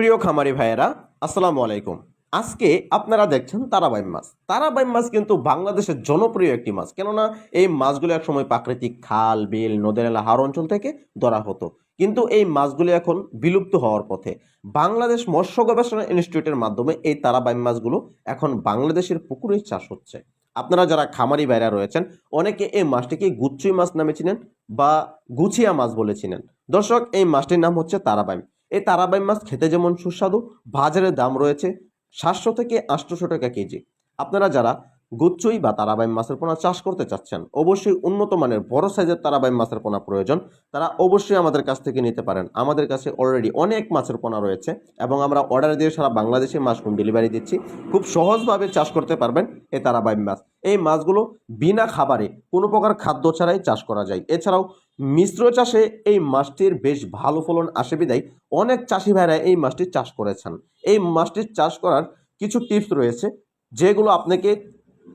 প্রিয় খামারি ভাইয়েরা, আসসালামু আলাইকুম। আজকে আপনারা দেখছেন তারাবাইম মাছ। তারাবাইম মাছ কিন্তু বাংলাদেশের জনপ্রিয় একটি মাছ, কেননা এই মাছগুলো একসময় প্রাকৃতিক খাল, বিল, নদী নালা, হাওর অঞ্চল থেকে ধরা হতো। কিন্তু এই মাছগুলো এখন বিলুপ্ত হওয়ার পথে। বাংলাদেশ মৎস্য গবেষণা ইনস্টিটিউটের মাধ্যমে এই তারাবাইম মাছগুলো এখন বাংলাদেশের পুকুরে চাষ হচ্ছে। আপনারা যারা খামারি ভাইরা রয়েছেন, অনেকে এই মাছটিকে গুচ্ছুই মাছ নামে চিনেন বা গুছিয়া মাছ বলে চিনেন। দর্শক, এই মাছটির নাম হচ্ছে তারাবাইম। এই তারাবাইম মাছ খেতে যেমন সুস্বাদু, বাজারের দাম রয়েছে 700 থেকে 800 টাকা কেজি। আপনারা যারা গুচ্ছুই বা তারাবাইম মাছের পোনা চাষ করতে চাচ্ছেন, অবশ্যই উন্নত মানের বড় সাইজের তারাবাইম মাছের পোনা প্রয়োজন, তারা অবশ্যই আমাদের কাছ থেকে নিতে পারেন। আমাদের কাছে অলরেডি অনেক মাছের পোনা রয়েছে এবং আমরা অর্ডার দিয়ে সারা বাংলাদেশে মাছ হোম ডেলিভারি দিচ্ছি। খুব সহজভাবে চাষ করতে পারবেন এই তারাবাইম মাছ। এই মাছগুলো বিনা খাবারে কোনো প্রকার খাদ্য ছাড়াই চাষ করা যায়। এছাড়াও মিশ্র চাষে এই মাছটির বেশ ভালো ফলন আসে বিধায় অনেক চাষি ভাইরা এই মাছটি চাষ করেছেন। এই মাছটির চাষ করার কিছু টিপস রয়েছে, যেগুলো আপনাকে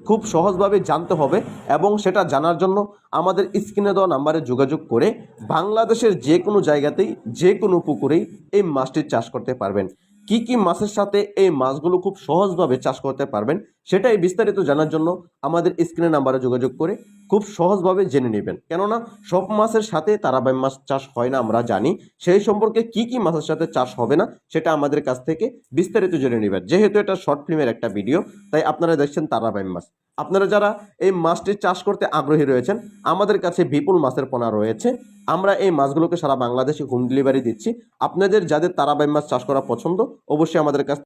খুব সহজভাবে জানতে হবে এবং সেটা জানার জন্য আমাদের স্ক্রিনে দেওয়া নাম্বারে যোগাযোগ করে বাংলাদেশের যে কোনো জায়গাতেই, যে কোনো পুকুরেই এই মাছটির চাষ করতে পারবেন। কি কি মাছের সাথে এই মাছগুলো খুব সহজভাবে চাষ করতে পারবেন, সেটাই বিস্তারিত জানার জন্য আমাদের স্ক্রিনে নাম্বারে যোগাযোগ করে খুব সহজভাবে জেনে নেবেন। কেননা সব মাছের সাথে তারাবাইম মাছ চাষ হয় না, আমরা জানি। সেই সম্পর্কে কি কি মাছের সাথে চাষ হবে না, সেটা আমাদের কাছ থেকে বিস্তারিত জেনে নেবেন। যেহেতু এটা শর্ট ফিল্মের একটা ভিডিও, তাই আপনারা দেখছেন তারাবাইম মাছ। আপনারা যারা এই মাছটি চাষ করতে আগ্রহী রয়েছেন, আমাদের কাছে বিপুল মাছের পোনা রয়েছে। আমরা এই মাছগুলোকে সারা বাংলাদেশে হোম ডেলিভারি দিচ্ছি। আপনাদের যাদের তারাবাইম মাছ চাষ করা পছন্দ, অবশ্যই আমাদের কাছে